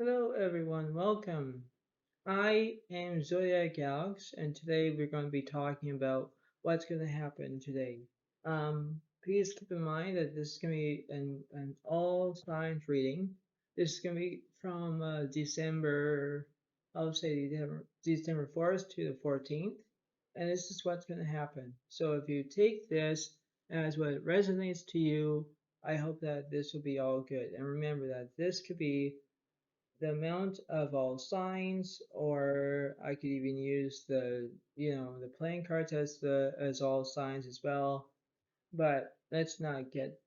Hello everyone, welcome. I am Zodiac Signs, and today we're going to be talking about what's going to happen today. Please keep in mind that this is going to be an all signs reading. This is going to be from December 4th to the 14th, and this is what's going to happen. So if you take this as what resonates to you, I hope that this will be all good. And remember that this could be the amount of all signs, or I could even use the playing cards as all signs as well. But let's not get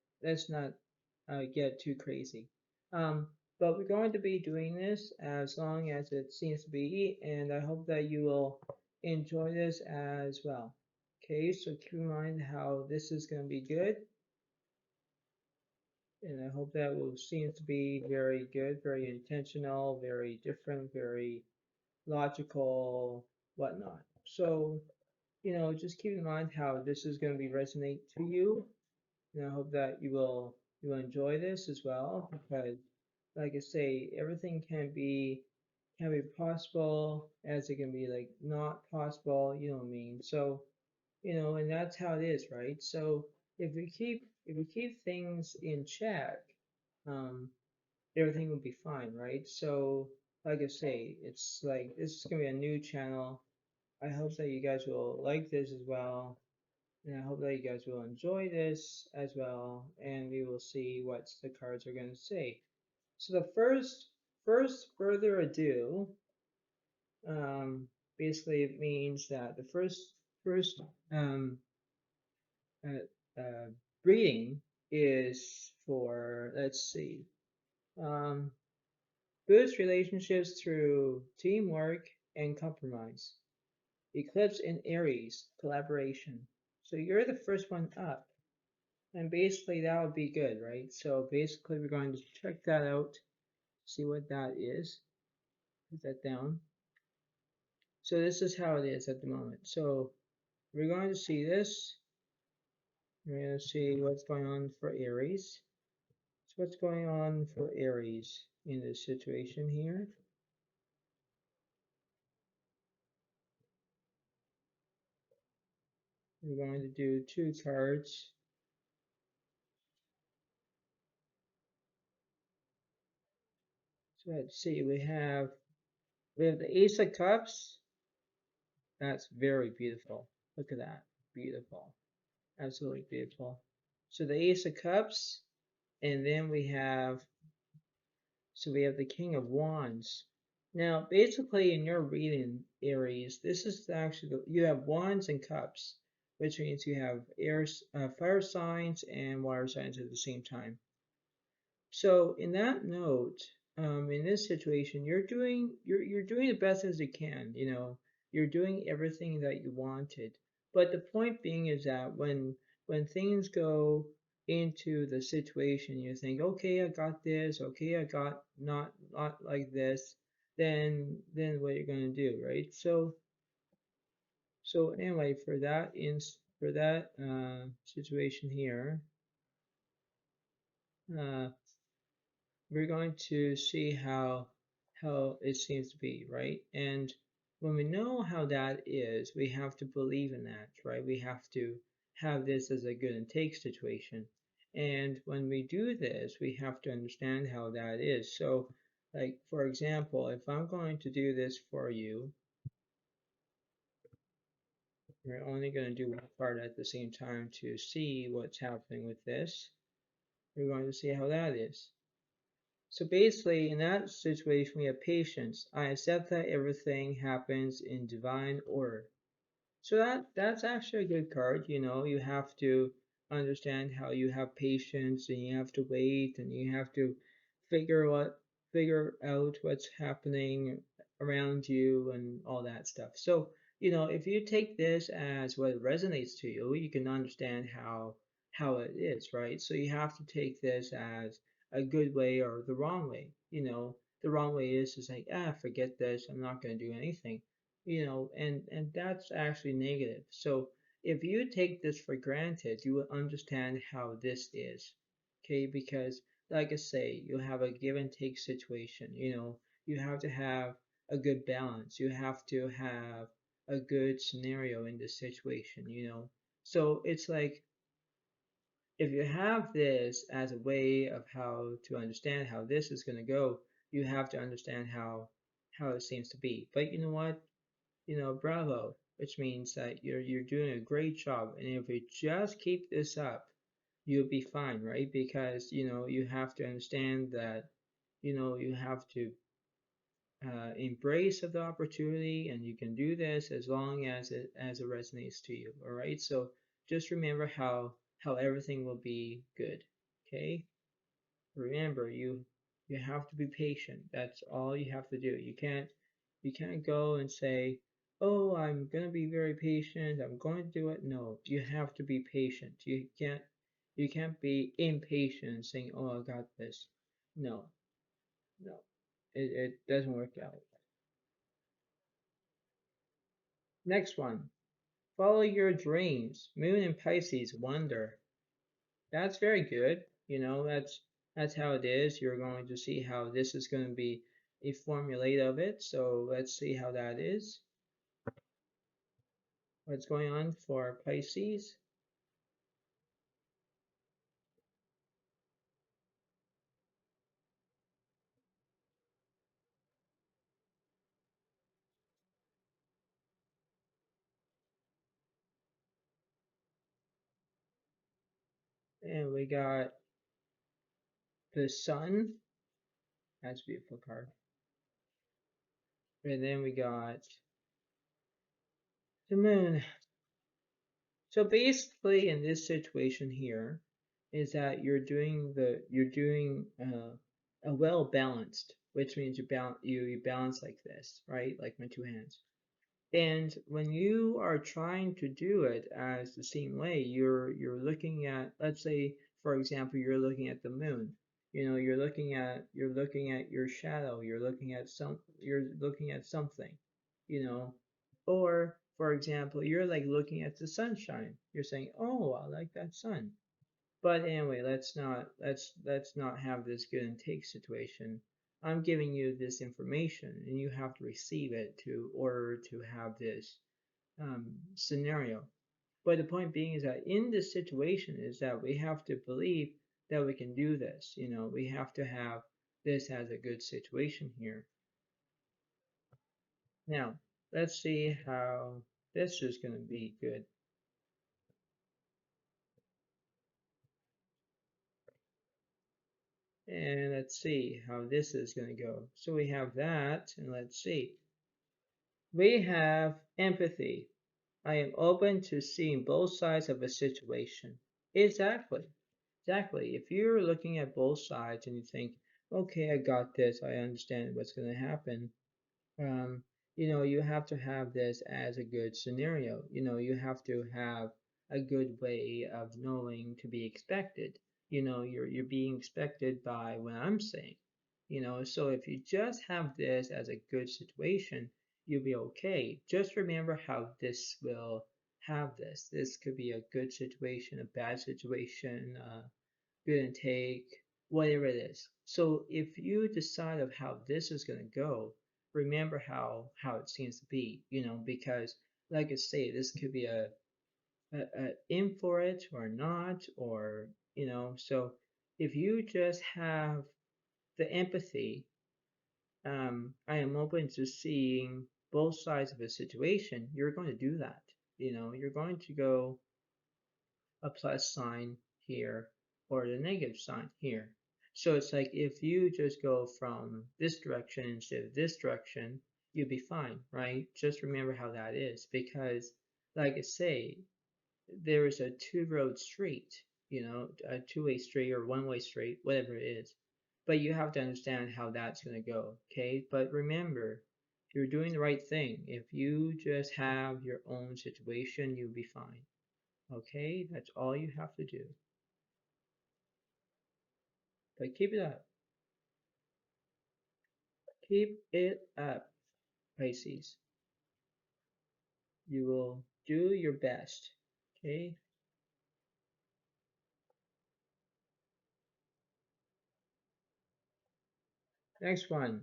too crazy. Um, but we're going to be doing this as long as it seems to be, and I hope that you will enjoy this as well. Okay, so keep in mind how this is going to be good, and I hope that will seem to be very good, very intentional, very different, very logical, whatnot. So, just keep in mind how this is going to be resonate to you. And I hope that you will enjoy this as well because, like I say, everything can be possible as it can be like not possible. You know what I mean? So, and that's how it is, right? So if we keep things in check, um, everything will be fine, right? So, like I say, it's like this is gonna be a new channel. I hope that you guys will like this as well, and I hope that you guys will enjoy this as well, and we will see what the cards are gonna say. So the first further ado, um, basically it means that the first uh, uh, reading is for, let's see. Um, Boost relationships through teamwork and compromise. Eclipse in Aries, collaboration. So you're the first one up. And basically that would be good, right? So basically we're going to check that out, see what that is. Put that down. So this is how it is at the moment. So we're going to see this. We're going to see what's going on for Aries. So what's going on for Aries in this situation here? We're going to do two cards. So let's see, we have the Ace of Cups. That's very beautiful. Look at that. Beautiful. Absolutely beautiful. So the Ace of Cups, and then we have the King of Wands. Now, basically in your reading, Aries, this is actually you have Wands and Cups, which means you have fire signs and water signs at the same time. So in that note, in this situation, you're doing the best as you can. You're doing everything that you wanted. But the point being is that when things go into the situation, you think, okay, I got this. Okay, I got not like this. Then what you're gonna do, right? So anyway, for that situation here. Uh, we're going to see how it seems to be, right? And when we know how that is, we have to believe in that, right? We have to have this as a give and take situation. And when we do this, we have to understand how that is. So, like for example, if I'm going to do this for you, we're only going to do one part at the same time to see what's happening with this. We're going to see how that is. So basically, in that situation, we have patience. I accept that everything happens in divine order. So that's actually a good card. You have to understand how you have patience, and you have to wait, and you have to figure what figure out what's happening around you and all that stuff. So, if you take this as what resonates to you, you can understand how it is, right? So you have to take this as a good way or the wrong way. The wrong way is like, forget this, I'm not going to do anything, and that's actually negative. So if you take this for granted, you will understand how this is, okay? Because like I say, you have a give and take situation. You have to have a good balance. You have to have a good scenario in this situation. So it's like if you have this as a way of how to understand how this is going to go, you have to understand how it seems to be. But you know what? Bravo, which means that you're doing a great job. And if you just keep this up, you'll be fine, right? Because you have to understand that you have to embrace of the opportunity, and you can do this as long as it resonates to you. All right. So just remember how everything will be good. Okay. Remember, you have to be patient. That's all you have to do. You can't go and say, "Oh, I'm gonna be very patient. I'm going to do it." No, you have to be patient. You can't be impatient saying, "Oh, I got this." No, no, it doesn't work out. Next one, follow your dreams. Moon and Pisces, wonder. That's very good. That's how it is. You're going to see how this is going to be a formulate of it. So let's see how that is. What's going on for Pisces? And we got the Sun. That's a beautiful card. And then we got the Moon. So basically, in this situation here, is that you're doing a well balanced, which means you balance like this, right? Like my two hands. And when you are trying to do it as the same way, you're looking at, let's say, for example, you're looking at the moon. You're looking at your shadow. You're looking at something. You know, or for example, you're like looking at the sunshine. You're saying, "Oh, I like that sun." But anyway, let's not have this give and take situation. I'm giving you this information, and you have to receive it to order to have this scenario. But the point being is that in this situation is that we have to believe that we can do this. We have to have this as a good situation here. Now, let's see how this is going to be good. And let's see how this is going to go. So we have that, and let's see. We have empathy. I am open to seeing both sides of a situation. Exactly. Exactly. If you're looking at both sides and you think, okay, I got this, I understand what's going to happen, um, you have to have this as a good scenario. You have to have a good way of knowing to be expected. You're being expected by what I'm saying. So if you just have this as a good situation, you'll be okay. Just remember how this will have this. This could be a good situation, a bad situation, good intake, whatever it is. So if you decide of how this is going to go, remember how it seems to be, because like I say, this could be a in for it or not, or so if you just have the empathy, I am open to seeing both sides of a situation, you're going to do that. You're going to go a plus sign here or the negative sign here. So it's like if you just go from this direction instead of this direction, you'll be fine, right? Just remember how that is because, like I say, there is a two-road street, a two-way street or one-way street, whatever it is. But you have to understand how that's going to go, okay? But remember, you're doing the right thing. If you just have your own situation, you'll be fine. Okay, that's all you have to do. But keep it up. Keep it up, Pisces. You will do your best. Okay? Next one,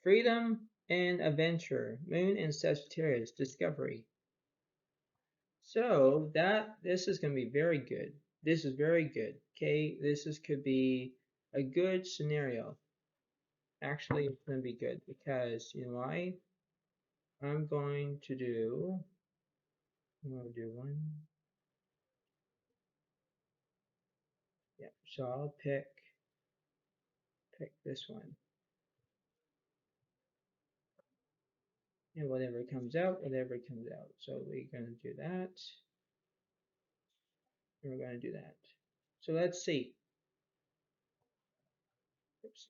freedom and adventure, Moon and Sagittarius, discovery. So that this is going to be very good. This is very good. Okay, this is could be a good scenario. Actually, it's going to be good because you know why? I'm going to do. I'm going to do one. Yeah. So I'll pick this one, and whatever comes out, whatever comes out. So we're going to do that. And we're going to do that. So let's see. Oops.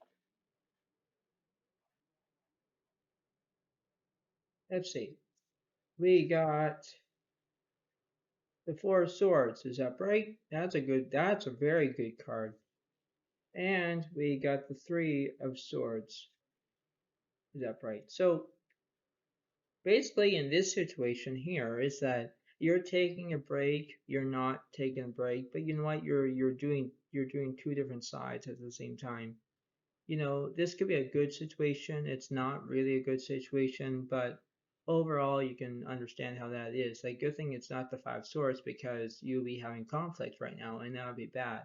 Let's see. We got the Four of Swords. Is that right? That's a good. That's a very good card. And we got the Three of Swords. Is that right? So basically, in this situation here, is that you're taking a break. You're not taking a break, but you know what? You're doing two different sides at the same time. You know, this could be a good situation. It's not really a good situation, but overall, you can understand how that is. Like, good thing it's not the Five Swords because you'll be having conflict right now, and that would be bad.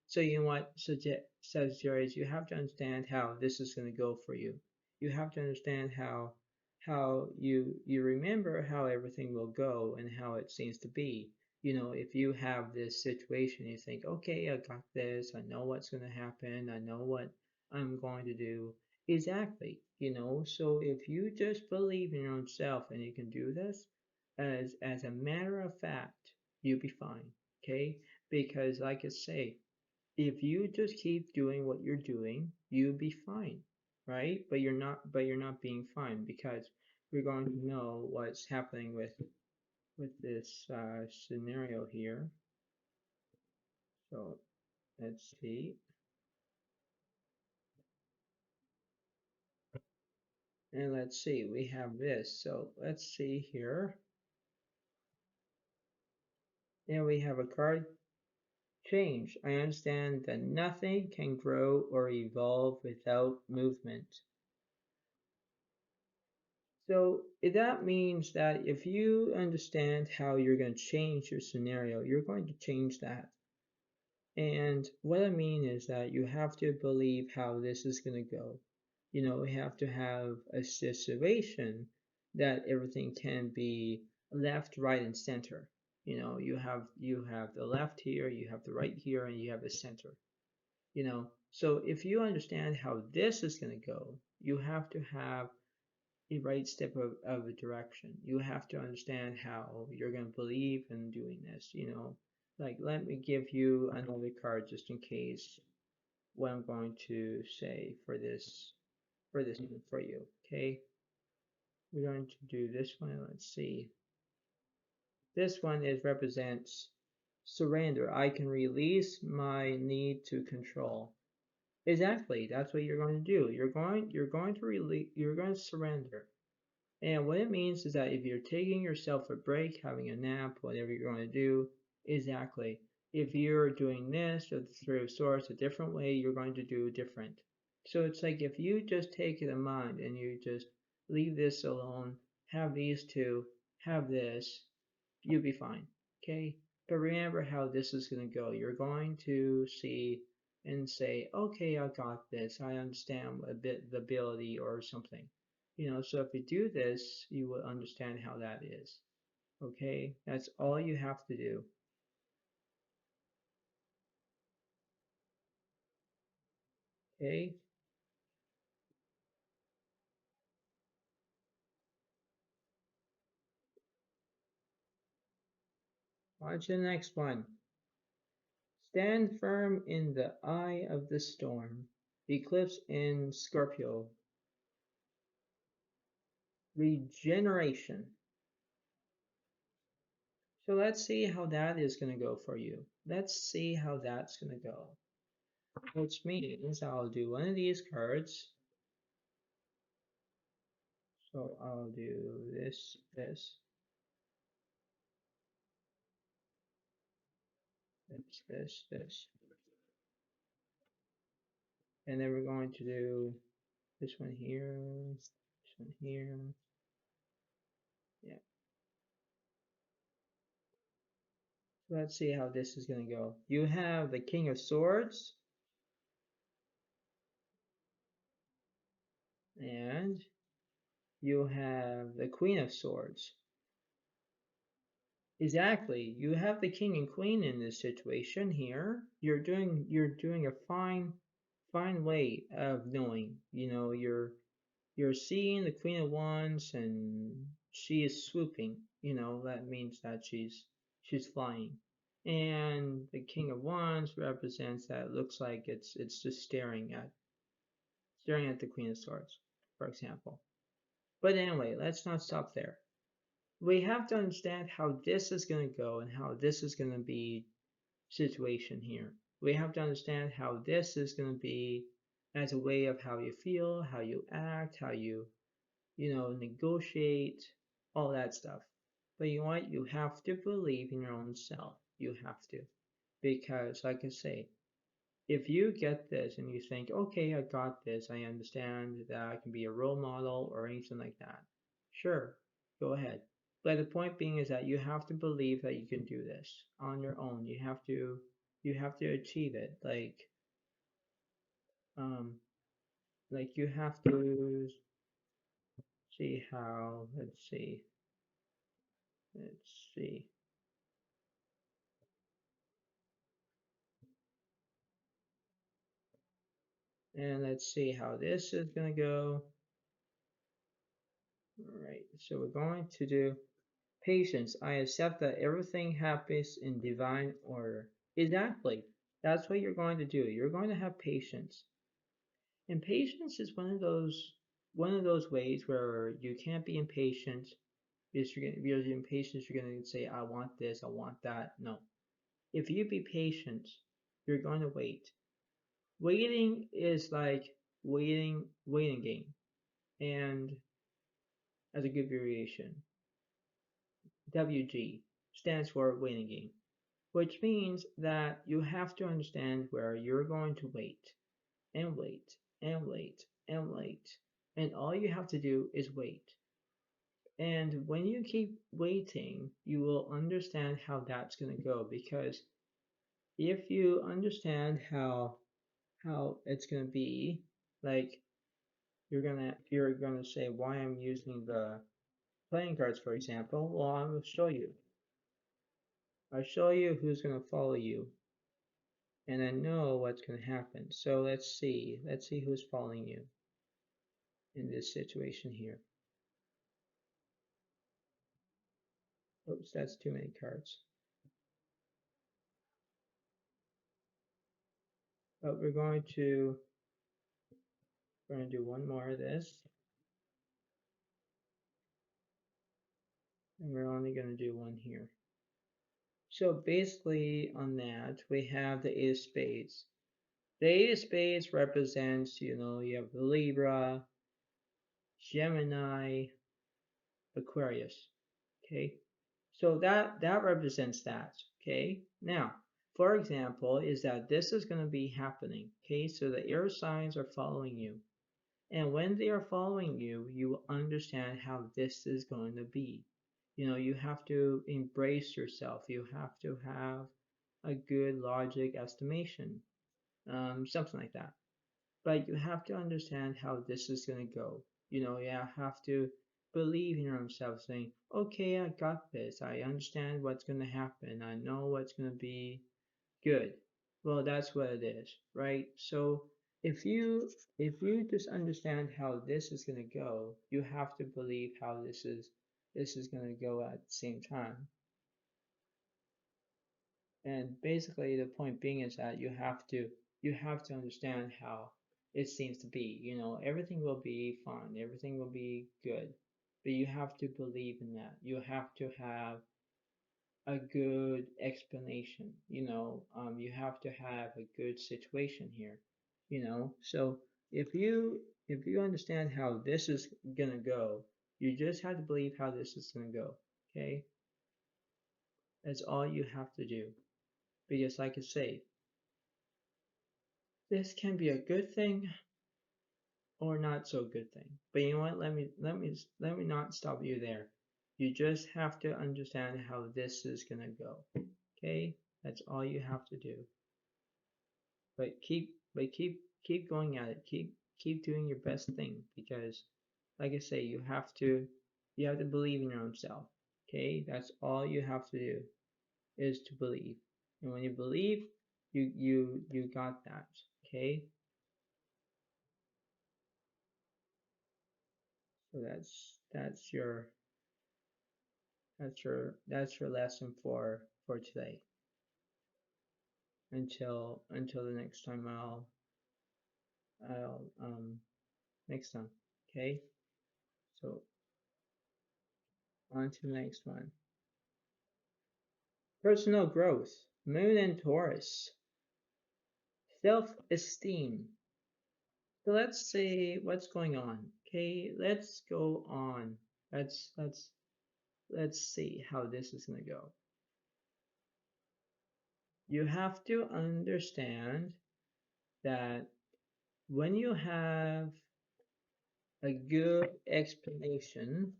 So, you know what, Sagittarius, you have to understand how this is going to go for you. You have to understand how you remember how everything will go and how it seems to be. You know, if you have this situation, you think, okay, I got this. I know what's going to happen. I know what I'm going to do exactly, you know. So if you just believe in your own self and you can do this, as a matter of fact, you'll be fine, okay? Because like I say, if you just keep doing what you're doing, you'll be fine, right? But you're not being fine because we're going to know what's happening with this scenario here. So let's see. And let's see, we have this. So let's see here. And we have a card change. I understand that nothing can grow or evolve without movement. So that means that if you understand how you're going to change your scenario, you're going to change that. And what I mean is that you have to believe how this is going to go. You know, we have to have a situation that everything can be left, right, and center. You know, you have the left here, you have the right here, and you have the center. You know, so if you understand how this is going to go, you have to have a right step of a direction. You have to understand how you're going to believe in doing this, you know. Like, let me give you another card just in case what I'm going to say for this for you, okay? We're going to do this one. Let's see. This one is represents surrender. I can release my need to control. Exactly. That's what you're going to do. You're going to release. You're going to surrender. And what it means is that if you're taking yourself a break, having a nap, whatever you're going to do, exactly. If you're doing this or the Three of Swords a different way, you're going to do different. So it's like if you just take it in mind and you just leave this alone, have these two, have this, you'll be fine. Okay? But remember how this is going to go. You're going to see and say, okay, I got this. I understand a bit the ability or something. You know, so if you do this, you will understand how that is. Okay? That's all you have to do. Okay? Watch the next one. Stand firm in the eye of the storm. Eclipse in Scorpio. Regeneration. So let's see how that is going to go for you. Let's see how that's going to go. Which means I'll do one of these cards. So I'll do this, this. And then we're going to do this one here, this one here. Yeah. So let's see how this is going to go. You have the King of Swords, and you have the Queen of Swords. Exactly. You have the king and queen in this situation here. You're doing a fine way of knowing. You're seeing the Queen of Wands and she is swooping. That means that she's flying. And the King of Wands represents that it looks like it's just staring at the Queen of Swords, for example. But anyway, let's not stop there. We have to understand how this is going to go and how this is going to be situation here. We have to understand how this is going to be as a way of how you feel, how you act, how you negotiate, all that stuff. But you know what? You have to believe in your own self. You have to. Because, like I say, if you get this and you think, okay, I got this, I understand that I can be a role model or anything like that, sure, go ahead. But the point being is that you have to believe that you can do this on your own. You have to achieve it. Um, like you have to see how. Let's see. And let's see how this is gonna go. All right. So we're going to do patience. I accept that everything happens in divine order. Exactly. That's what you're going to do. You're going to have patience. And patience is one of those ways where you can't be impatient because you're impatient, you're gonna say, I want this, I want that. No. If you be patient, you're going to wait. Waiting is like waiting game. And as a good variation, WG stands for waiting game, which means that you have to understand where you're going to wait and wait and wait and wait. And all you have to do is wait. And when you keep waiting, you will understand how that's going to go because if you understand how it's going to be, like you're gonna say why I'm using the playing cards, for example. Well, I will show you. I'll show you who's going to follow you, and I know what's going to happen. So let's see. Let's see who's following you in this situation here. Oops, that's too many cards. But we're going to do one more of this, and we're only going to do one here. So basically on that, we have the Eight of Spades. The Eight of Spades represents, you have Libra, Gemini, Aquarius. Okay, so that represents that. Okay, now, for example, is that this is going to be happening. Okay, so the air signs are following you. And when they are following you, you understand how this is going to be. You have to embrace yourself. You have to have a good logic estimation, something like that. But you have to understand how this is going to go. You have to believe in yourself, saying, okay, I got this. I understand what's going to happen. I know what's going to be good. Well, that's what it is, right? So if you if you just understand how this is going to go, you have to believe how this is going to go at the same time. And basically the point being is that you have to understand how it seems to be. Everything will be fine, everything will be good. But you have to believe in that. You have to have a good explanation. You have to have a good situation here. So if you understand how this is gonna go, you just have to believe how this is gonna go. Okay, that's all you have to do. Because like I say, This can be a good thing or not so good thing. But you know what? Let me not stop you there. You just have to understand how this is gonna go. Okay? That's all you have to do. But keep going at it. Keep doing your best thing because like I say, you have to believe in your own self. Okay? That's all you have to do is to believe. And when you believe, you got that. Okay? So that's your lesson for today. Until the next time I'll next time. Okay? So on to the next one. Personal growth. Moon and Taurus. Self-esteem. So let's see what's going on. Okay, let's go on. Let's see how this is gonna go. You have to understand that when you have a good explanation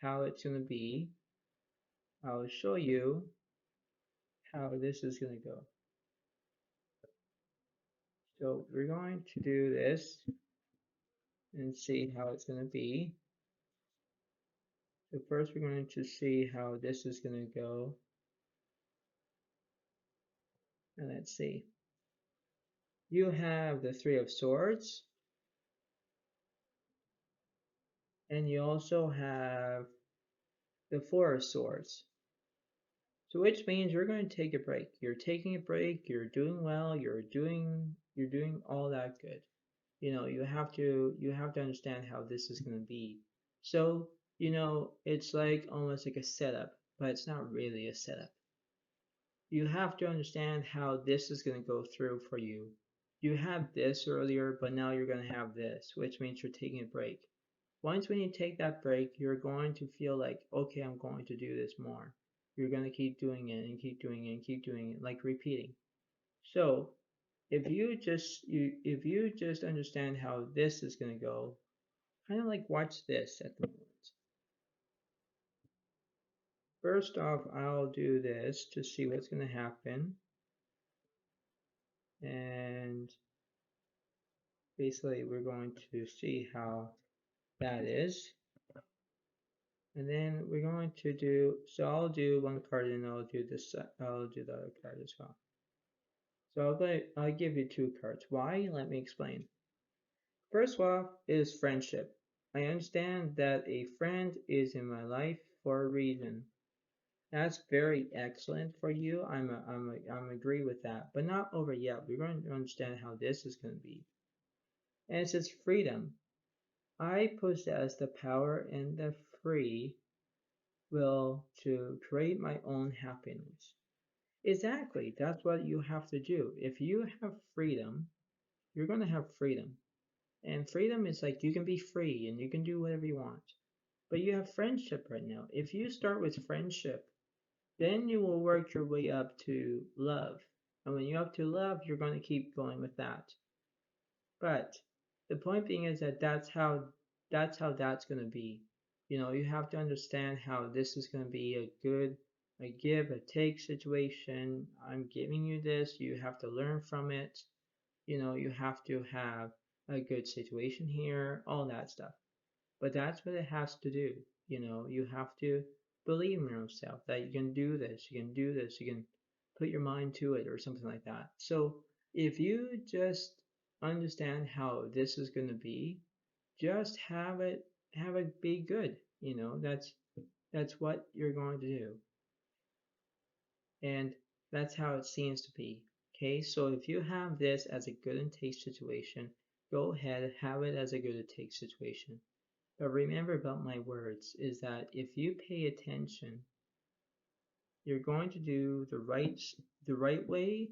how it's gonna be, I'll show you how this is gonna go. So we're going to do this and see how it's gonna be. So first we're going to see how this is gonna go. And let's see. You have the Three of Swords, and you also have the Four of Swords. So which means you're going to take a break. You're taking a break, you're doing well, you're doing all that good. You have to understand how this is going to be. So, it's like almost like a setup, but it's not really a setup. You have to understand how this is going to go through for you. You had this earlier, but now you're going to have this, which means you're taking a break. Once when you take that break, you're going to feel like, okay, I'm going to do this more. You're going to keep doing it and keep doing it and keep doing it, like repeating. So if you just understand how this is going to go, kind of like watch this at the moment. First off, I'll do this to see what's going to happen. And basically, we're going to see how that is. And then we're going to do, so I'll do one card and I'll do the other card as well. So I'll give you two cards. Why? Let me explain. First off is friendship. I understand that a friend is in my life for a reason. That's very excellent for you. I'm agree with that, but not over yet. We're going to understand how this is going to be. And it says freedom. I possess the power and the free will to create my own happiness. Exactly, that's what you have to do. If you have freedom, you're going to have freedom. And freedom is like you can be free and you can do whatever you want. But you have friendship right now. If you start with friendship, then you will work your way up to love. And when you're up to love, you're going to keep going with that. But the point being is that that's going to be. You have to understand how this is going to be a give, a take situation. I'm giving you this. You have to learn from it. You have to have a good situation here, all that stuff. But that's what it has to do. You have to believe in yourself that you can do this, you can do this, you can put your mind to it or something like that. So if you just understand how this is going to be, just have it be good. That's what you're going to do. And that's how it seems to be. Okay, so if you have this as a good and take situation, go ahead and have it as a good and take situation. But remember about my words is that if you pay attention, you're going to do the right way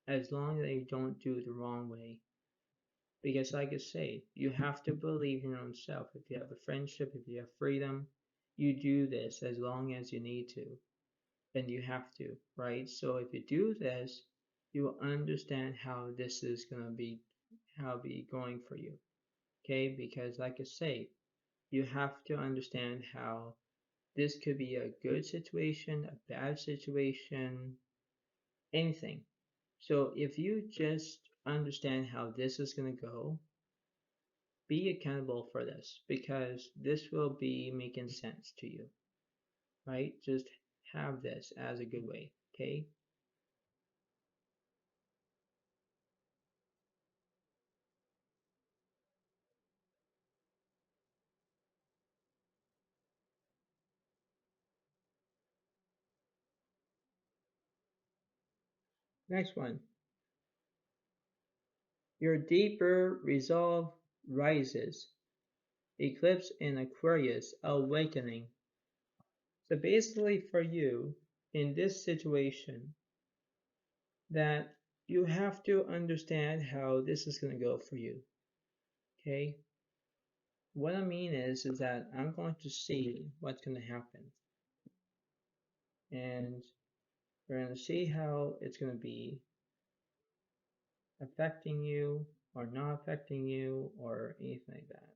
as long as you don't do it the wrong way. Because like I say, you have to believe in your own self. If you have a friendship, if you have freedom, you do this as long as you need to. And you have to, right? So if you do this, you will understand how this is going to be, how be going for you. Okay, because like I say, you have to understand how this could be a good situation, a bad situation, anything. So if you just understand how this is going to go, be accountable for this because this will be making sense to you, right? Just have this as a good way, okay? Next one. Your deeper resolve rises. Eclipse in Aquarius awakening. So basically, for you in this situation, that you have to understand how this is going to go for you. Okay? What I mean is that I'm going to see what's going to happen. And we're going to see how it's going to be affecting you or not affecting you or anything like that.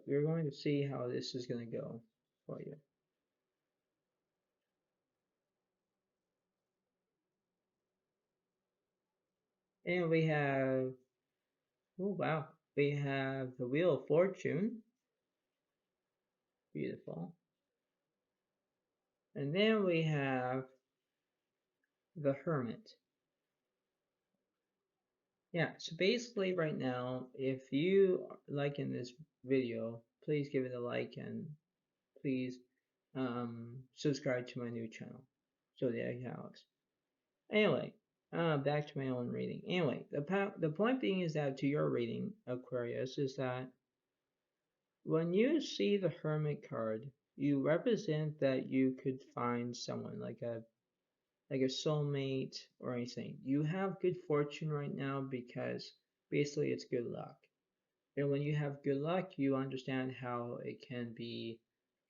We're going to see how this is going to go for you. And we have, oh wow, we have the Wheel of Fortune. Beautiful. And then we have the Hermit. Yeah, so basically right now, if you like in this video, please give it a like and please subscribe to my new channel, Zodiac Alex. Anyway, back to my own reading. Anyway, the point being is that to your reading, Aquarius, is that when you see the Hermit card, you represent that you could find someone like a soulmate or anything. You have good fortune right now because basically it's good luck. And when you have good luck, you understand how it can be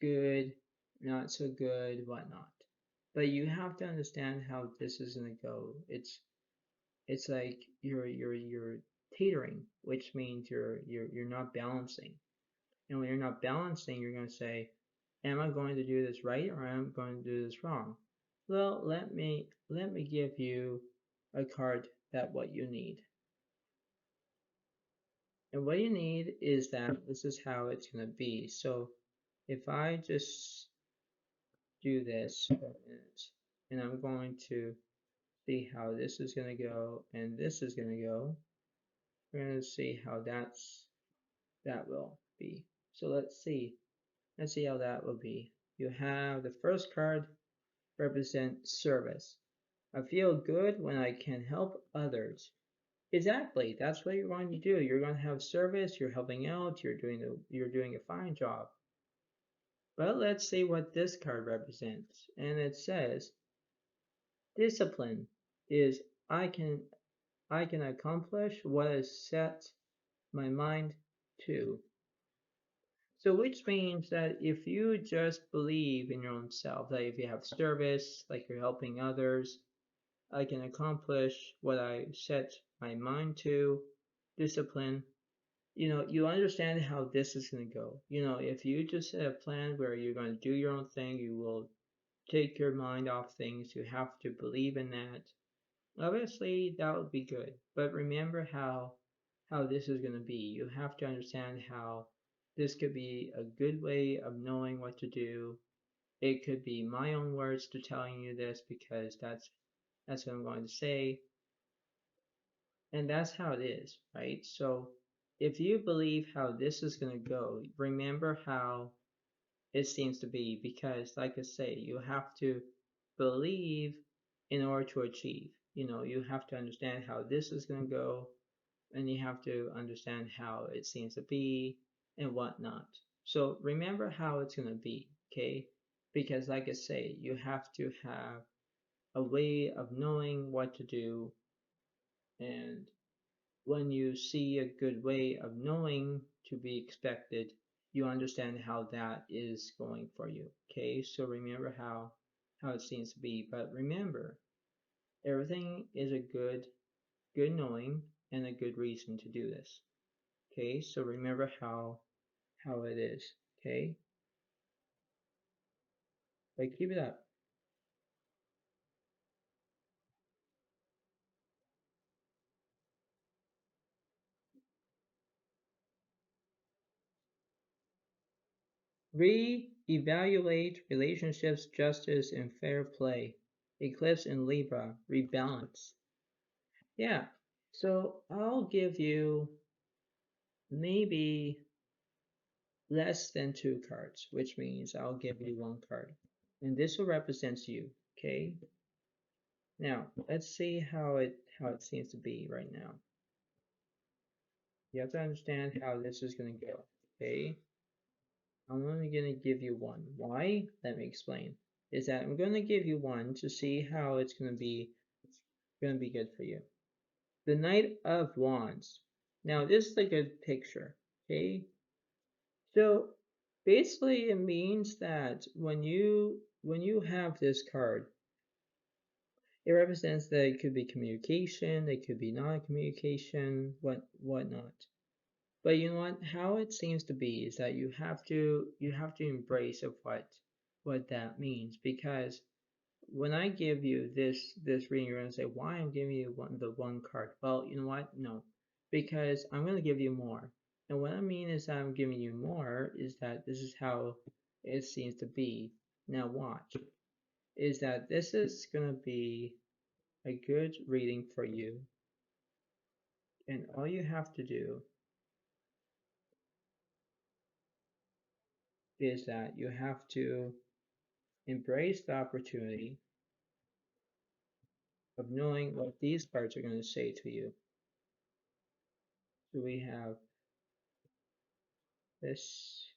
good, not so good, whatnot. But you have to understand how this is gonna go. It's like you're teetering, which means you're not balancing. And when you're not balancing, you're gonna say, am I going to do this right or am I going to do this wrong? Well, let me give you a card that what you need. And what you need is that this is how it's going to be. So if I just do this for a minute, and I'm going to see how this is going to go and this is going to go, we're going to see how that will be. So let's see. Let's see how that will be. You have the first card represent service. I feel good when I can help others. Exactly. That's what you're going to do. You're going to have service, you're helping out, you're doing a fine job. But let's see what this card represents. And it says discipline is I can I can accomplish what I set my mind to. So which means that if you just believe in your own self, that if you have service, like you're helping others, I can accomplish what I set my mind to, discipline, you understand how this is going to go. If you just set a plan where you're going to do your own thing, you will take your mind off things. You have to believe in that. Obviously, that would be good. But remember how this is going to be. You have to understand how this could be a good way of knowing what to do. It could be my own words to telling you this because that's what I'm going to say. And that's how it is, right? So if you believe how this is going to go, remember how it seems to be because, like I say, you have to believe in order to achieve. You have to understand how this is going to go, and you have to understand how it seems to be and whatnot. So remember how it's going to be, okay? Because, like I say, you have to have a way of knowing what to do, and when you see a good way of knowing to be expected, you understand how that is going for you. Okay, so remember how it seems to be, but remember everything is a good knowing and a good reason to do this. Okay, so remember how it is. Okay, but keep it up. Re-evaluate relationships, justice, and fair play. Eclipse in Libra, rebalance. Yeah, so I'll give you maybe less than two cards, which means I'll give you one card. And this will represent you, okay? Now, let's see how it seems to be right now. You have to understand how this is going to go, okay? I'm only going to give you one. Why? Let me explain. Is that I'm going to give you one to see how it's going to be good for you. The Knight of Wands. Now, this is a good picture, okay? So basically, it means that when you have this card, it represents that it could be communication, it could be non-communication, whatnot. But you know what? How it seems to be is that you have to embrace of what that means, because when I give you this reading, you're gonna say, why I'm giving you the one card? Well, you know what? No, because I'm gonna give you more. And what I mean is that I'm giving you more is that this is how it seems to be. Now watch, is that this is gonna be a good reading for you, and all you have to do is that you have to embrace the opportunity of knowing what these cards are going to say to you. So we have this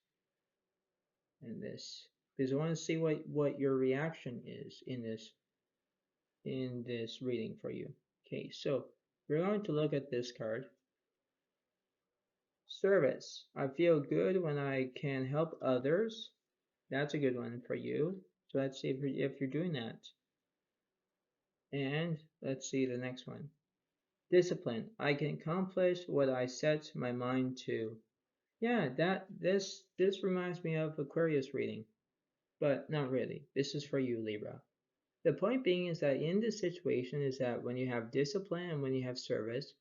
and this, because I want to see what your reaction is in this reading for you. Okay, so we're going to look at this card. Service. I feel good when I can help others. That's a good one for you. So let's see if you're doing that. And let's see the next one. Discipline. I can accomplish what I set my mind to. Yeah, this reminds me of Aquarius reading, but not really. This is for you, Libra. The point being is that in this situation is that when you have discipline and when you have service,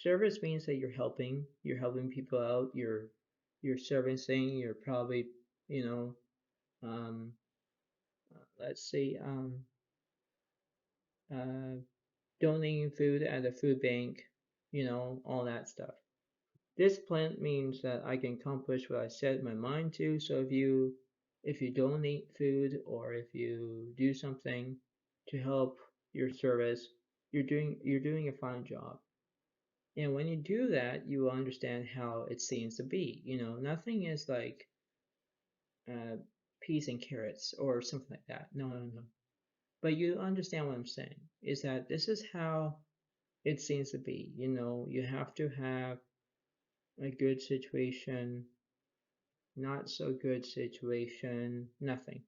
service means that you're helping people out, you're servicing, you're probably, you know, um, let's say, uh, donating food at a food bank, all that stuff. Discipline means that I can accomplish what I set my mind to. So if you donate food or if you do something to help your service, you're doing a fine job. And when you do that, you will understand how it seems to be. Nothing is like uh, peas and carrots or something like that. No, no, no. But you understand what I'm saying, is that this is how it seems to be. You have to have a good situation, not so good situation, nothing.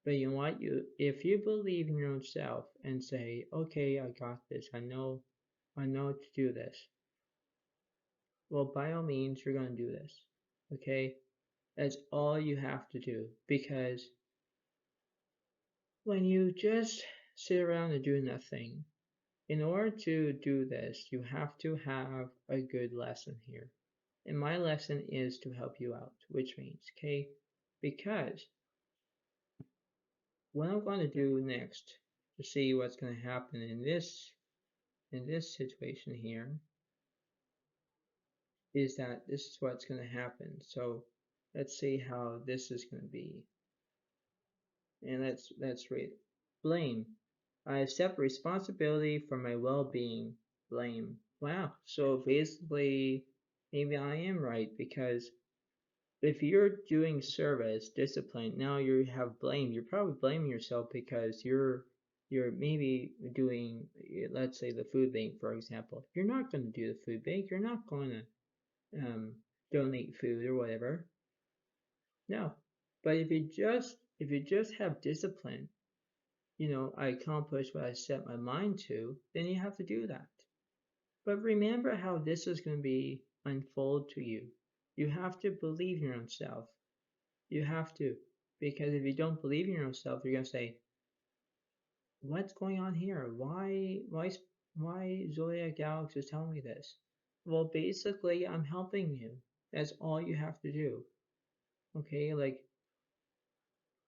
But you know what? If you believe in yourself and say, okay, I got this, I know to do this. Well, by all means, you're going to do this. Okay? That's all you have to do. Because when you just sit around and do nothing, in order to do this, you have to have a good lesson here. And my lesson is to help you out, which means, okay, because what I'm going to do next to see what's going to happen in this situation here is that this is what's going to happen. So let's see how this is going to be. And let's read. Blame. I accept responsibility for my well-being. Blame. Wow. So basically, maybe I am right, because if you're doing service, discipline, now you have blame. You're probably blaming yourself because you're maybe doing, let's say, the food bank, for example. You're not going to do the food bank. You're not going to donate food or whatever. No. But if you just have discipline, I accomplished what I set my mind to, then you have to do that. But remember how this is going to be unfold to you. You have to believe in your own self. You have to. Because if you don't believe in your own self, you're going to say, what's going on here? Why Zodiac Alex is telling me this? Well, basically, I'm helping you. That's all you have to do. Okay, like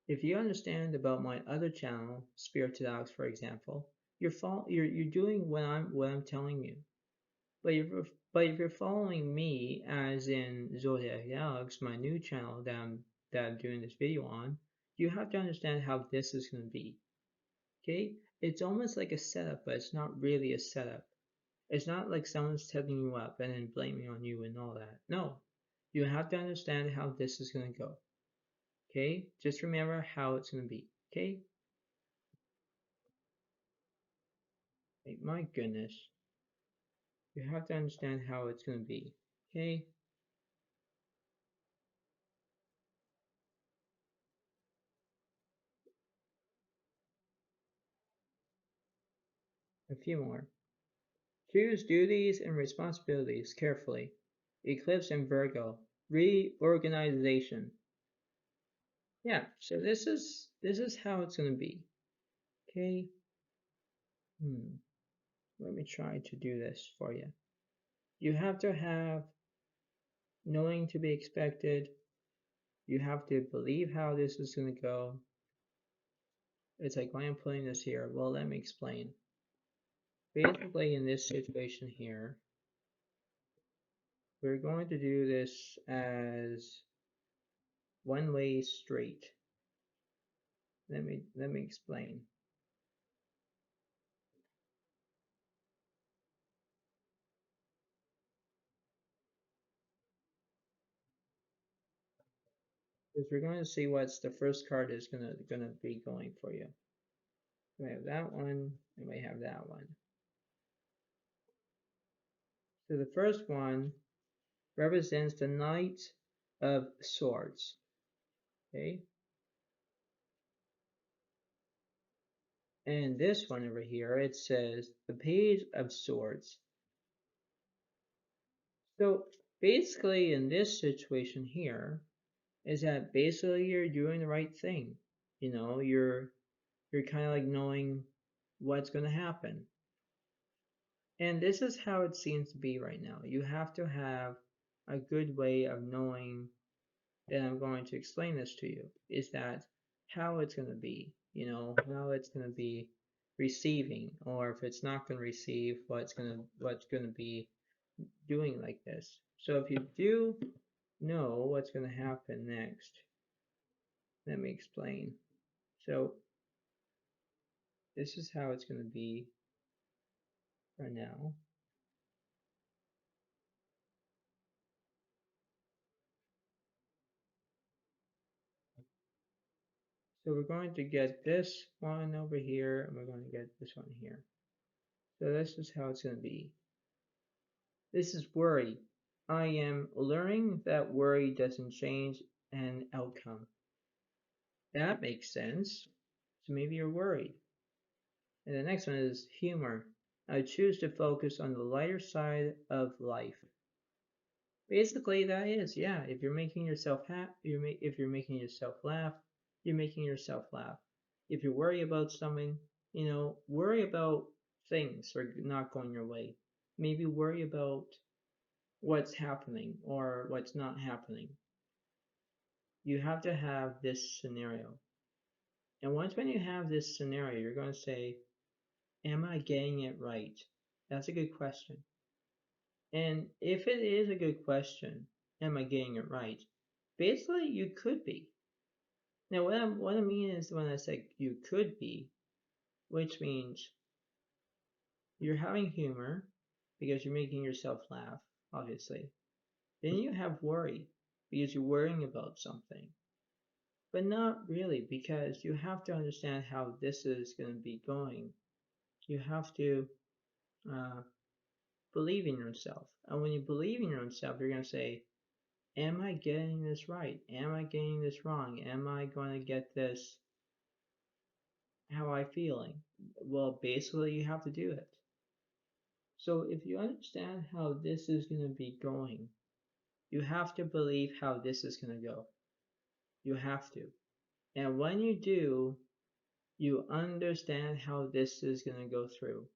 if you understand about my other channel, Spirited Alex, for example, you're doing what I'm telling you. But if you're following me, as in Zodiac Alex, my new channel that I'm doing this video on, you have to understand how this is going to be. Okay? It's almost like a setup, but it's not really a setup. It's not like someone's setting you up and then blaming on you and all that. No. You have to understand how this is going to go. Okay? Just remember how it's going to be. Okay? My goodness. You have to understand how it's going to be. Okay? A few more. Choose duties and responsibilities carefully. Eclipse and Virgo. Reorganization. Yeah, so this is how it's gonna be. Okay. Hmm. Let me try to do this for you. You have to have knowing to be expected. You have to believe how this is gonna go. It's like why I'm putting this here. Well, let me explain. Basically, in this situation here, we're going to do this as one way straight. Let me explain. Because we're going to see what's the first card is gonna be going for you. We have that one, and we have that one. So the first one represents the Knight of Swords. Okay, and this one over here it says the Page of Swords. So basically, in this situation here, is that basically you're doing the right thing. You're kind of like knowing what's going to happen. And this is how it seems to be right now. You have to have a good way of knowing that I'm going to explain this to you. Is that how it's going to be? How it's going to be receiving, or if it's not going to receive, what's going to be doing like this. So if you do know what's going to happen next, let me explain. So this is how it's going to be for now. So we're going to get this one over here, and we're going to get this one here. So this is how it's going to be. This is worry. I am learning that worry doesn't change an outcome. That makes sense. So maybe you're worried. And the next one is humor. I choose to focus on the lighter side of life. Basically, that is, yeah. If you're making yourself if you're making yourself laugh, you're making yourself laugh. If you worry about something, worry about things are not going your way. Maybe worry about what's happening or what's not happening. You have to have this scenario. And once when you have this scenario, you're going to say, am I getting it right? That's a good question. And if it is a good question, am I getting it right? Basically, you could be. Now, what I mean is when I say you could be, which means you're having humor because you're making yourself laugh, obviously. Then you have worry because you're worrying about something. But not really, because you have to understand how this is going to be going. You have to uh, believe in yourself. And when you believe in yourself, you're going to say, am I getting this right? Am I getting this wrong? Am I going to get this how I feeling? Well, basically you have to do it. So if you understand how this is going to be going, you have to believe how this is going to go. You have to. And when you do, you understand how this is going to go through.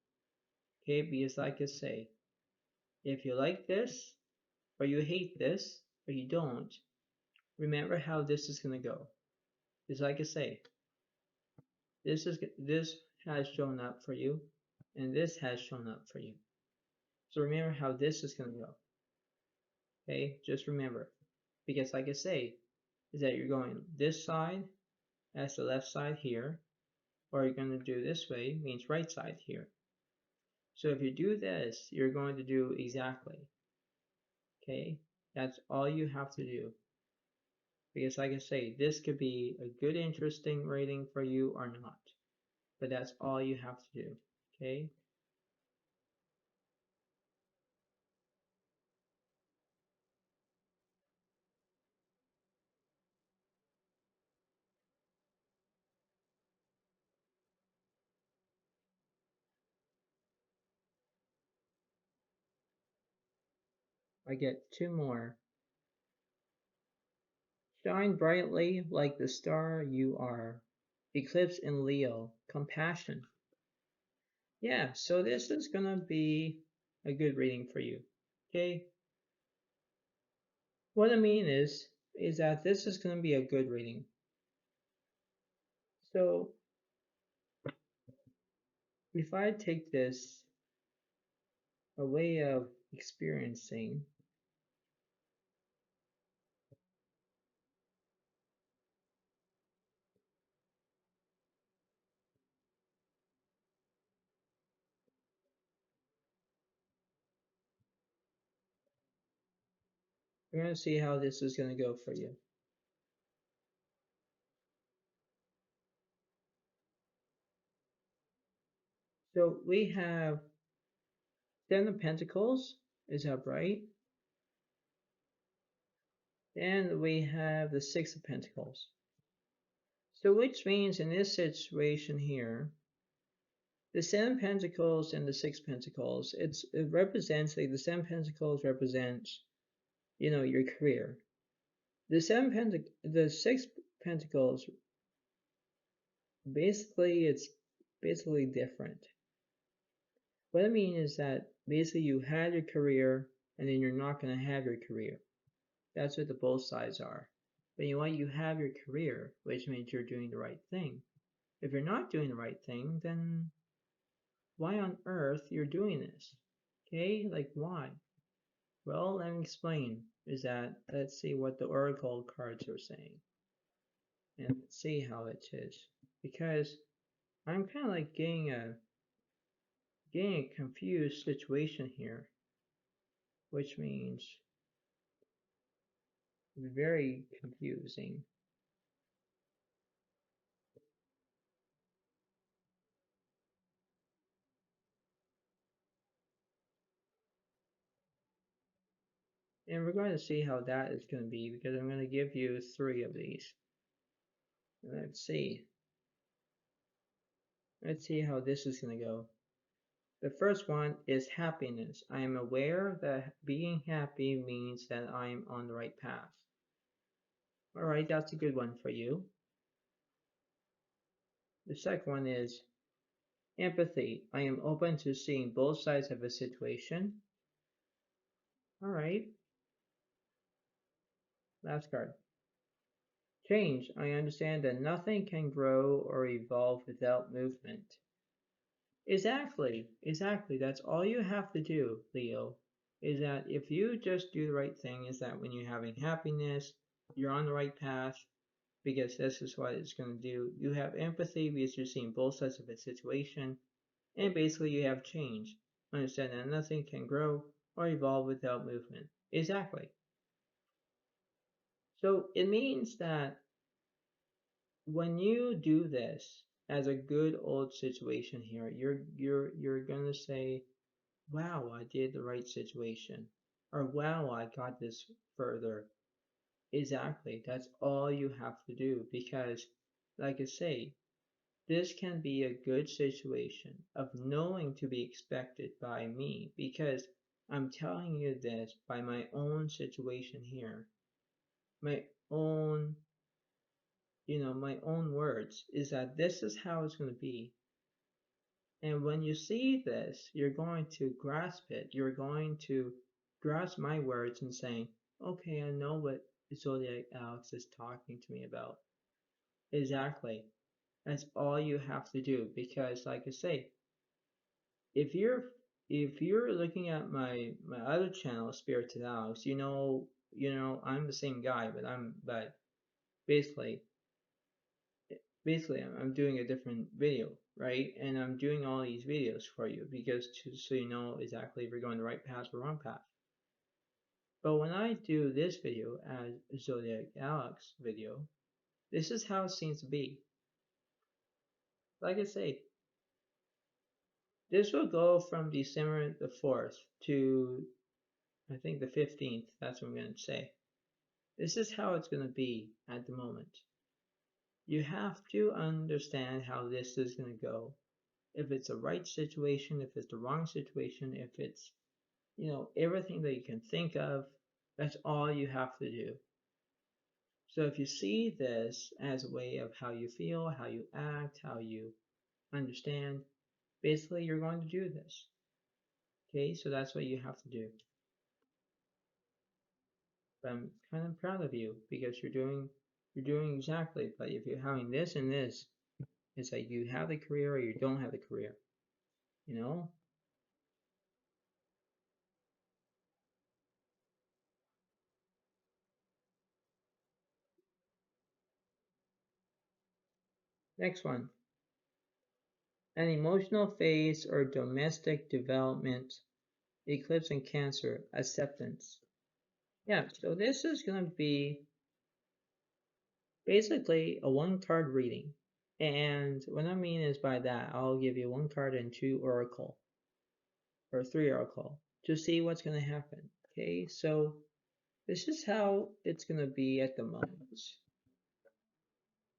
Okay, because like I say, if you like this, or you hate this, or you don't, remember how this is going to go. It's like I say, this has shown up for you, and this has shown up for you. So remember how this is going to go. Okay, just remember, because like I say, is that you're going this side as the left side here, or you're going to do this way means right side here. So if you do this, you're going to do exactly. Okay, that's all you have to do. Because like I say, this could be a good, interesting rating for you or not. But that's all you have to do. Okay. I get two more. Shine brightly like the star you are. Eclipse in Leo. Compassion. Yeah, so this is gonna be a good reading for you. Okay. What I mean is that this is gonna be a good reading. So if I take this a way of experiencing, we're gonna see how this is gonna go for you. So we have Ten of Pentacles is upright, and we have the Six of Pentacles. So which means in this situation here, the Seven Pentacles and the Six Pentacles, it represents like the Seven Pentacles represents, your career. The Six Pentacles, basically it's basically different. What I mean is that basically you had your career and then you're not going to have your career. That's what the both sides are. But you have your career, which means you're doing the right thing. If you're not doing the right thing, then why on earth you're doing this? Okay, like why? Well, let me explain. Let's see what the oracle cards are saying, and let's see how it is. Because I'm kind of like getting a confused situation here, which means very confusing. And we're going to see how that is going to be because I'm going to give you three of these. Let's see. Let's see how this is going to go. The first one is happiness. I am aware that being happy means that I am on the right path. All right, that's a good one for you. The second one is empathy. I am open to seeing both sides of a situation. All right, last card. Change. I understand that nothing can grow or evolve without movement. Exactly, exactly. That's all you have to do, Leo. Is that if you just do the right thing, is that when you're having happiness, you're on the right path, because this is what it's going to do. You have empathy because you're seeing both sides of a situation, and basically you have change. Understand that nothing can grow or evolve without movement. Exactly. So it means that when you do this as a good old situation here, you're gonna say, wow, I did the right situation. Or wow, I got this further. exactly. That's all you have to do because, like I say, this can be a good situation of knowing to be expected by me because I'm telling you this by my own situation here, my own, my own words is that this is how it's going to be. And when you see this, you're going to grasp it. You're going to grasp my words and saying, okay, I know what Zodiac Alex is talking to me about. Exactly. That's all you have to do because, like I say, if you're if you're looking at my other channel, Spirited Alex, I'm the same guy, but basically I'm doing a different video, right? And I'm doing all these videos for you because so you know exactly if you're going the right path or wrong path. But when I do this video as Zodiac Alex video, this is how it seems to be. Like I say, this will go from December the 4th to I think the 15th. That's what I'm going to say. This is how it's going to be at the moment. You have to understand how this is going to go. If it's the right situation, if it's the wrong situation, if it's, everything that you can think of, that's all you have to do. So if you see this as a way of how you feel, how you act, how you understand, basically you're going to do this. Okay, so that's what you have to do. But I'm kind of proud of you because you're doing exactly. But if you're having this and this, it's like you have the career or you don't have the career. You know? Next one. An emotional phase or domestic development, eclipse in Cancer, acceptance. Yeah, so this is going to be basically a one card reading. And what I mean is by that, I'll give you one card and two oracle or three oracle to see what's going to happen. Okay, so this is how it's going to be at the moment.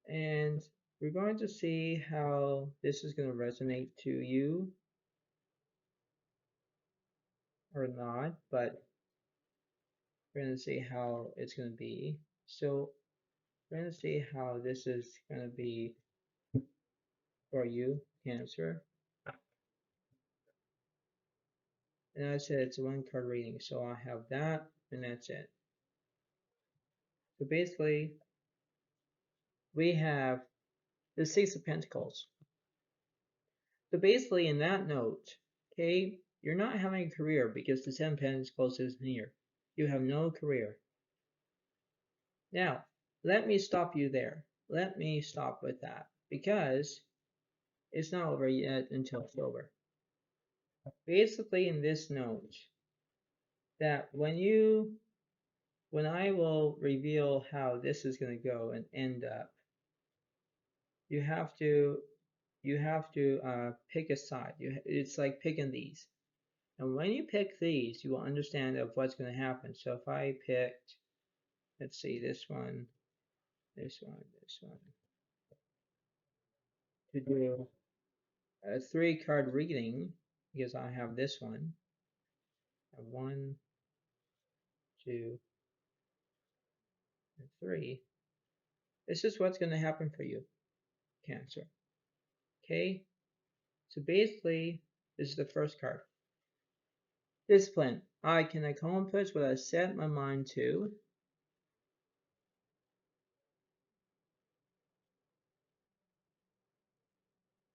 And we're going to see how this is going to resonate to you or not, but we're going to see how it's going to be. So we're going to see how this is going to be for you, Cancer. And I said it's a one card reading, so I have that, and that's it. So basically, we have the Six of Pentacles. So basically, in that note, okay, you're not having a career because the Ten of Pentacles isn't here. You have no career. Now, let me stop you there. Let me stop with that because it's not over yet until it's over. Basically, in this note, that when I will reveal how this is going to go and end up, you have to pick a side. It's like picking these. And when you pick these, you will understand of what's going to happen. So if I picked, let's see, this one, this one, this one, to do a three-card reading, because I have this one, I have one, two, and three. This is what's going to happen for you, Cancer. Okay? So basically, this is the first card. Discipline. I can accomplish what I set my mind to.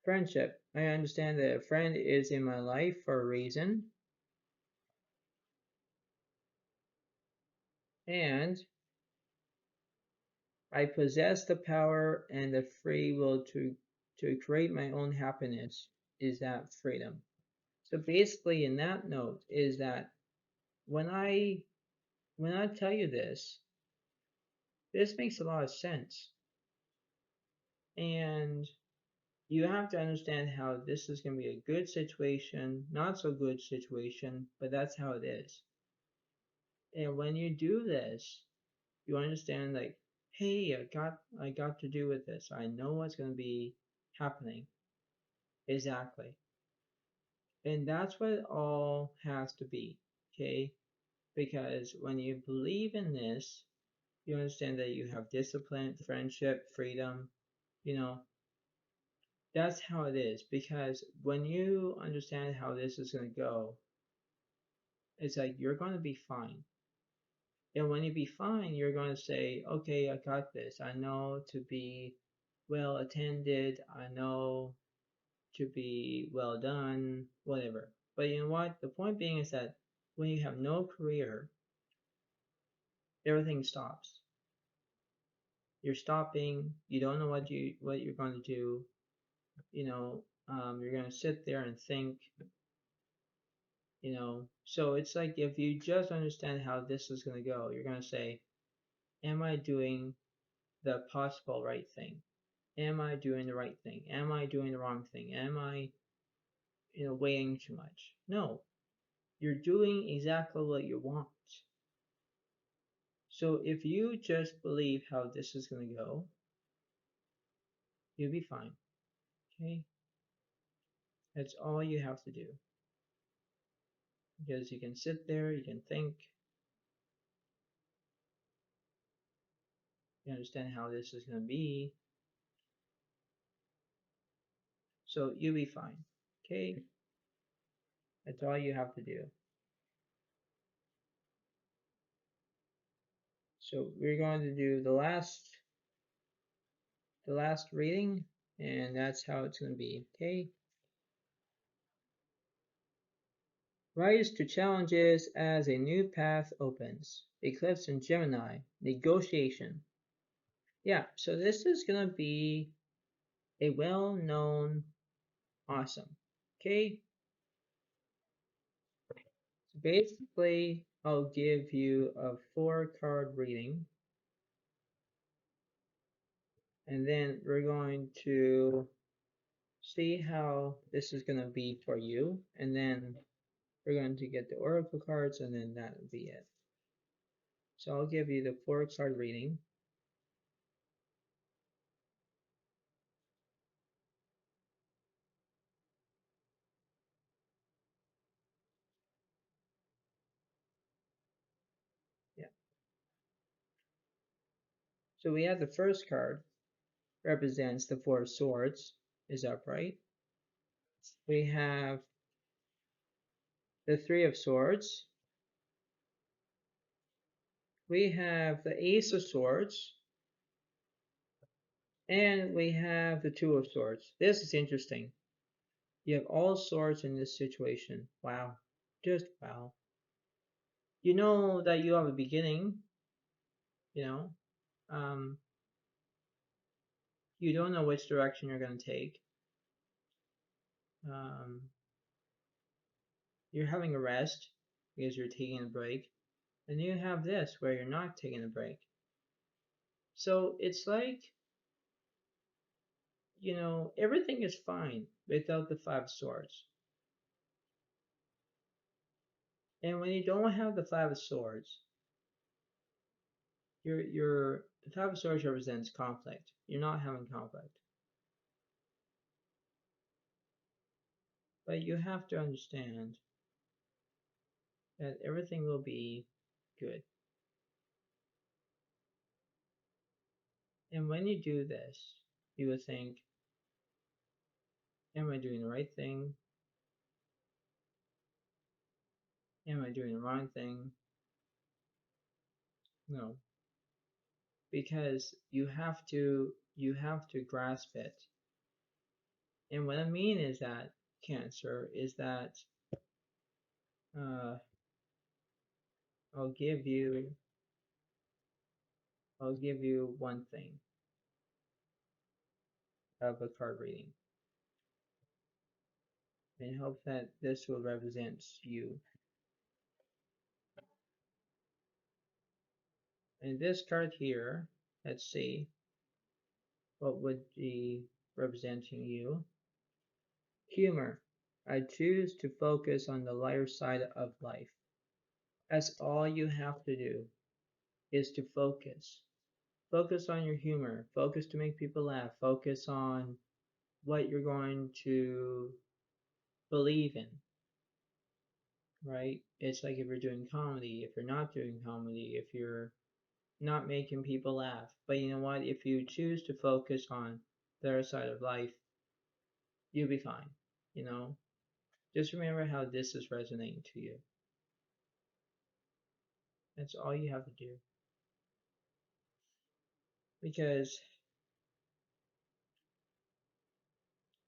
Friendship. I understand that a friend is in my life for a reason. And I possess the power and the free will to create my own happiness. Is that freedom? So basically in that note is that when I tell you this makes a lot of sense. And you have to understand how this is going to be a good situation, not so good situation, but that's how it is. And when you do this, You understand like, hey, I got to do with this. I know what's going to be happening. Exactly. And that's what it all has to be. Okay? Because when you believe in this, you understand that you have discipline, friendship, freedom, you know, that's how it is. Because when you understand how this is going to go, it's like you're going to be fine. And when you be fine, you're going to say, okay, I got this. I know to be well attended. I know to be well done, whatever. But you know what? The point being is that when you have no career, everything stops. You're stopping. You don't know what you're going to do. You're going to sit there and think. So it's like if you just understand how this is going to go, you're going to say, am I doing the possible right thing? Am I doing the right thing? Am I doing the wrong thing? Am I, waiting too much? No, you're doing exactly what you want. So if you just believe how this is going to go, you'll be fine. Okay? That's all you have to do. Because you can sit there, you can think, you understand how this is going to be. So you'll be fine. Okay? That's all you have to do. So we're going to do the last reading, and that's how it's going to be. Okay? Rise to challenges as a new path opens. Eclipse in Gemini. Negotiation. Yeah, so this is going to be a well-known awesome. Okay? So basically, I'll give you a 4-card reading. And then we're going to see how this is going to be for you. And then we're going to get the oracle cards, and then that will be it. So I'll give you the 4-card reading. Yeah. So we have the first card represents the 4 of swords, is upright. We have the 3 of swords. We have the ace of swords. And we have the 2 of swords. This is interesting. You have all swords in this situation. Wow. Just wow. You know that you have a beginning, you know. Um, you don't know which direction you're going to take. Um, you're having a rest because you're taking a break. And you have this where you're not taking a break. So it's like, everything is fine without the 5 of swords. And when you don't have the 5 of swords, the 5 of swords represents conflict. You're not having conflict. But you have to understand that everything will be good. And when you do this, you will think, am I doing the right thing? Am I doing the wrong thing? No. Because you have to grasp it. And what I mean is that Cancer is that uh, I'll give you one thing of a card reading and hope that this will represent you. And this card here, let's see, what would be representing you? Humor. I choose to focus on the lighter side of life. That's all you have to do. is to focus. Focus on your humor. Focus to make people laugh. Focus on what you're going to believe in, right? It's like if you're doing comedy, if you're not doing comedy, if you're not making people laugh. But you know what? If you choose to focus on the other side of life, you'll be fine. You know, just remember how this is resonating to you. That's all you have to do. Because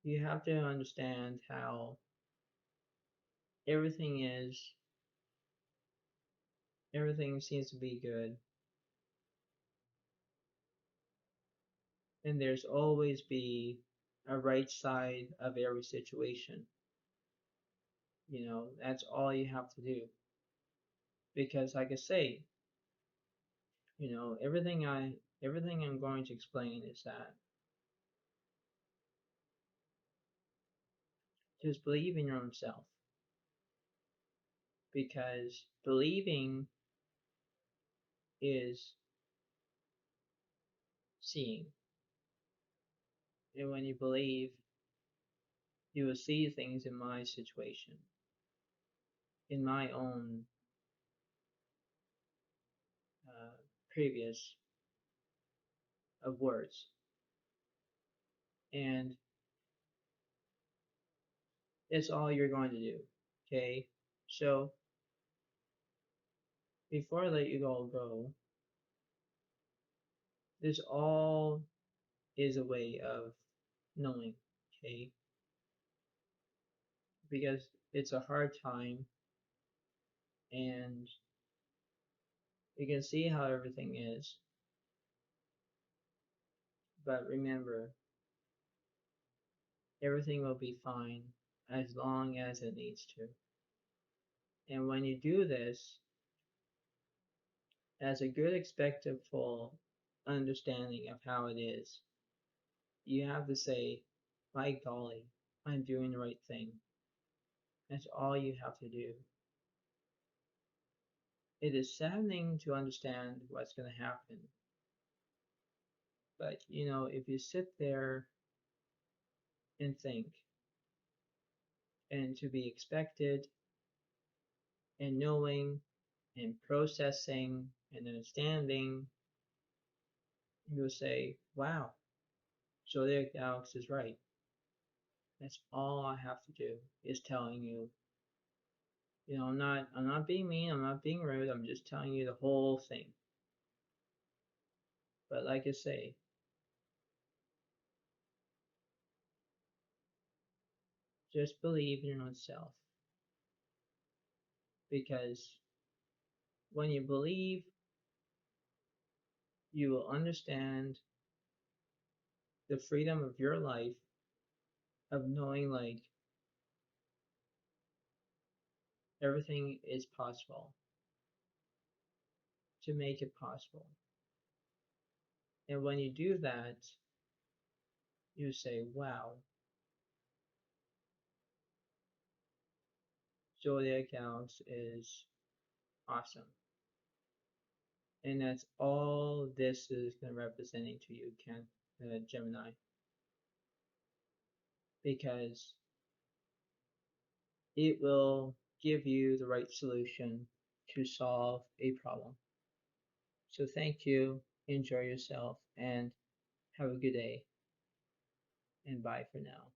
you have to understand how everything is, everything seems to be good, and there's always be a right side of every situation. That's all you have to do. Because like I say, everything I'm going to explain is that just believe in your own self. Because believing is seeing. And when you believe, you will see things in my situation, in my own previous of words. And it's all you're going to do. Okay? So before I let you all go, this all is a way of knowing. Okay? Because it's a hard time and you can see how everything is. But remember, everything will be fine as long as it needs to. And when you do this, as a good expectful understanding of how it is, you have to say, by golly, I'm doing the right thing. That's all you have to do. It is saddening to understand what's going to happen. But, if you sit there and think, and to be expected, and knowing, and processing, and understanding, you'll say, wow, Zodiac Alex is right. That's all I have to do is telling you. I'm not being mean, I'm not being rude, I'm just telling you the whole thing. But like I say, just believe in your own self. Because when you believe, you will understand the freedom of your life, of knowing like everything is possible, to make it possible. And when you do that, you say, wow, Zodiac Alex is awesome. And that's all this is going to representing to you, Gemini. Because it will give you the right solution to solve a problem. So thank you, enjoy yourself, and have a good day, and bye for now.